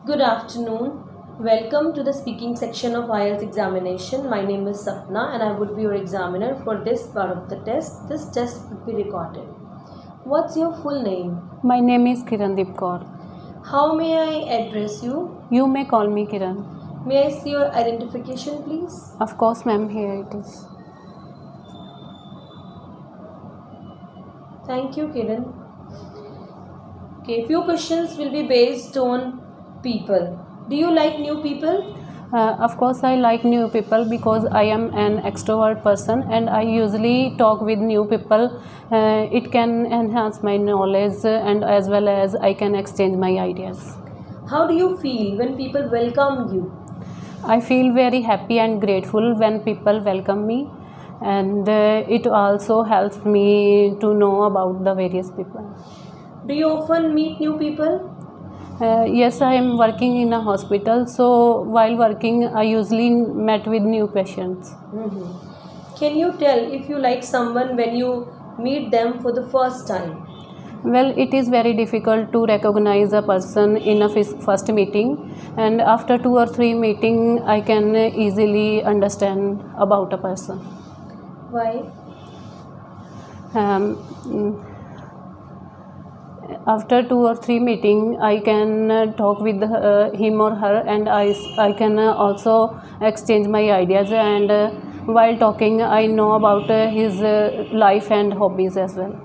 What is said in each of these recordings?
Good afternoon. Welcome to the speaking section of IELTS examination. My name is Sapna and I would be your examiner for this part of the test. This test would be recorded. What's your full name? My name is Kirandeep Kaur. How may I address you? You may call me Kiran. May I see your identification, please? Of course, ma'am, here it is. Thank you, Kiran. Okay, few questions will be based on people. Do you like new people? Of course, I like new people because I am an extrovert person and I usually talk with new people. It can enhance my knowledge and as well as I can exchange my ideas. How do you feel when people welcome you? I feel very happy and grateful when people welcome me, and it also helps me to know about the various people. Do you often meet new people? Yes, I am working in a hospital, so while working I usually met with new patients. Can you tell if you like someone when you meet them for the first time? Well, it is very difficult to recognize a person in a first meeting, and after 2 or 3 meetings I can easily understand about a person. Why? After 2 or 3 meetings I can talk with him or her, and I can also exchange my ideas, and while talking I know about his life and hobbies as well.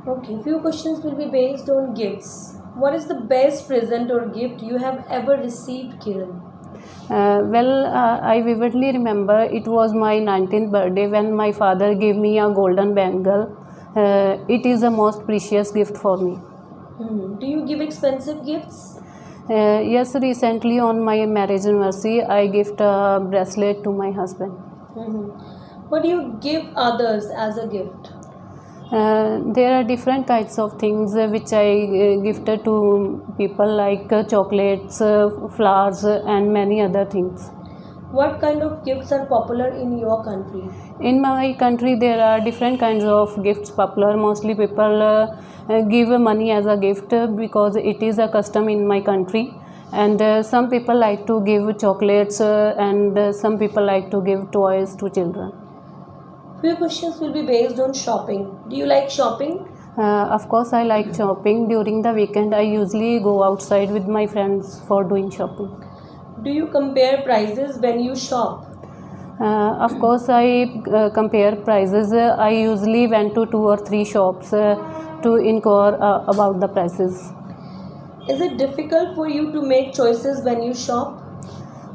Okay, few questions will be based on gifts. What is the best present or gift you have ever received, Kiran? I vividly remember it was my 19th birthday when my father gave me a golden bangle. It is the most precious gift for me. Do you give expensive gifts? Yes, recently on my marriage anniversary I gift a bracelet to my husband. What do you give others as a gift? There are different kinds of things which I gifted to people, like chocolates, flowers and many other things. What kind of gifts are popular in your country? In my country there are different kinds of gifts popular. Mostly people give money as a gift because it is a custom in my country, and some people like to give chocolates and some people like to give toys to children. Few questions will be based on shopping. Do you like shopping? Of course, I like shopping. During the weekend, I usually go outside with my friends for doing shopping. Do you compare prices when you shop? Of course, I compare prices. I usually went to 2 or 3 shops to inquire about the prices. Is it difficult for you to make choices when you shop?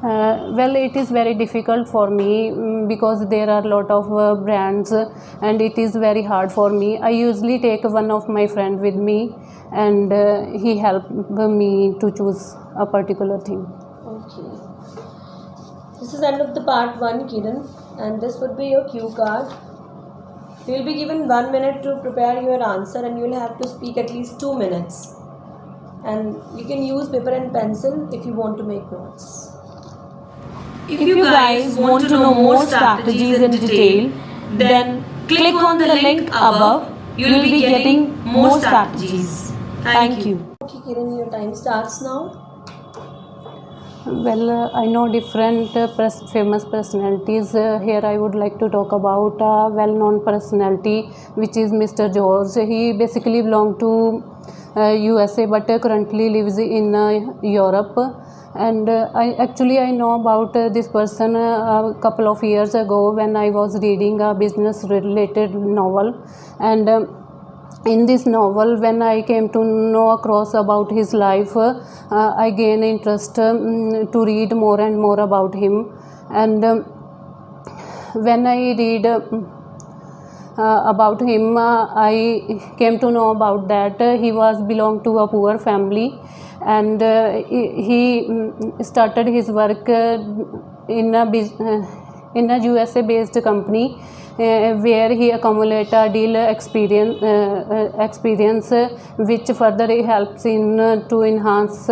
Well, it is very difficult for me because there are a lot of brands and it is very hard for me. I usually take one of my friend with me, and he helped me to choose a particular thing. Okay. This is end of the part 1, Kiran, and this would be your cue card. You will be given 1 minute to prepare your answer, and you will have to speak at least 2 minutes. And you can use paper and pencil if you want to make notes. If you guys want to know more strategies in detail, then click on the link above. You will be getting more strategies. Thank you. Okay, Kiran, your time starts now. Well, I know different famous personalities. Here I would like to talk about a well-known personality, which is Mr. George. He basically belonged to USA but currently lives in Europe. And I know about this person a couple of years ago when I was reading a business-related novel, and in this novel, when I came to know across about his life, I gained interest to read more and more about him. And when I read about him, I came to know about that he was belonged to a poor family, and he started his work in a USA based company where he accumulated a deal experience which further helps in to enhance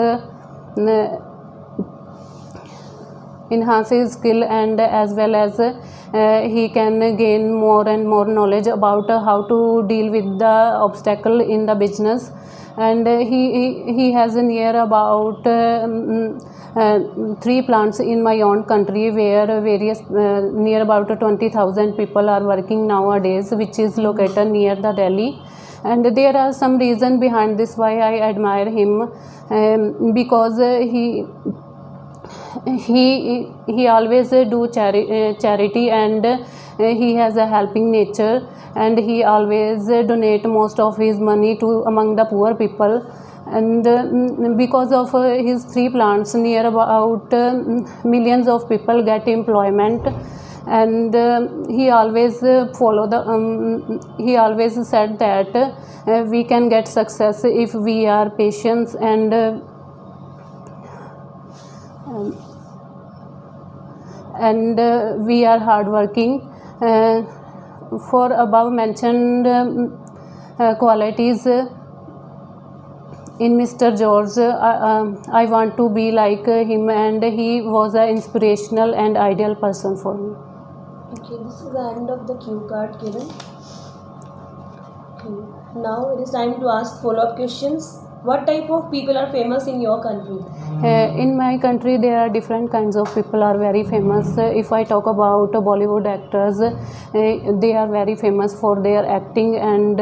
his skill, and as well as he can gain more and more knowledge about how to deal with the obstacle in the business. and he has near about 3 plants in my own country, where various near about 20,000 people are working nowadays, which is located near the Delhi. And there are some reason behind this why I admire him, because he always do charity, and he has a helping nature, and he always donate most of his money to among the poor people. And because of his 3 plants, near about millions of people get employment. And he always he always said that we can get success if we are patient and we are hardworking. For above mentioned qualities in Mr. George, I want to be like him, and he was an inspirational and ideal person for me. Okay, this is the end of the cue card, Kiran. Okay. Now it is time to ask follow-up questions. What type of people are famous in your country? In my country, there are different kinds of people are very famous. If I talk about Bollywood actors, they are very famous for their acting and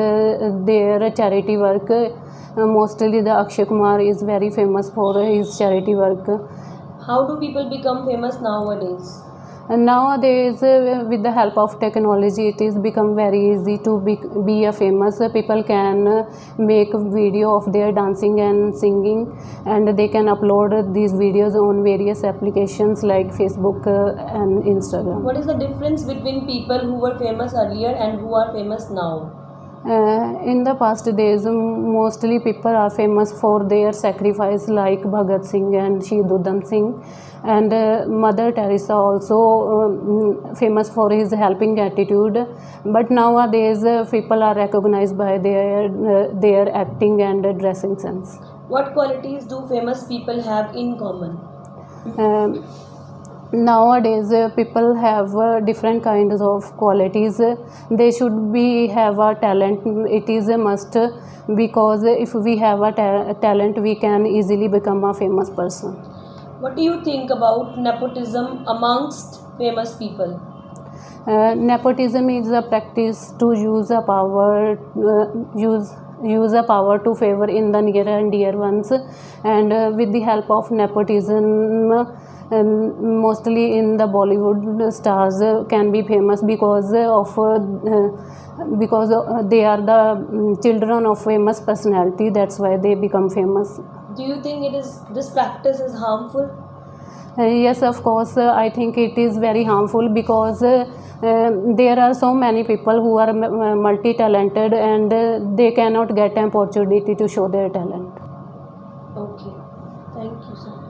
their charity work. Mostly the Akshay Kumar is very famous for his charity work. How do people become famous nowadays? And nowadays, with the help of technology, it is become very easy to be a famous. People can make a video of their dancing and singing, and they can upload these videos on various applications like Facebook and Instagram. What is the difference between people who were famous earlier and who are famous now? In the past days, mostly people are famous for their sacrifice, like Bhagat Singh and Shahid Udham Singh, and Mother Teresa also famous for his helping attitude. But nowadays, people are recognized by their acting and dressing sense. What qualities do famous people have in common? Nowadays, people have different kinds of qualities. They should have a talent. It is a must, because if we have a talent, we can easily become a famous person. What do you think about nepotism amongst famous people? Nepotism is a practice to use a power to favor in the near and dear ones, and with the help of nepotism, mostly in the Bollywood stars can be famous because they are the children of famous personality. That's why they become famous. Do you think this practice is harmful? Yes, of course. I think it is very harmful, because there are so many people who are multi-talented, and they cannot get an opportunity to show their talent. Okay, thank you, sir.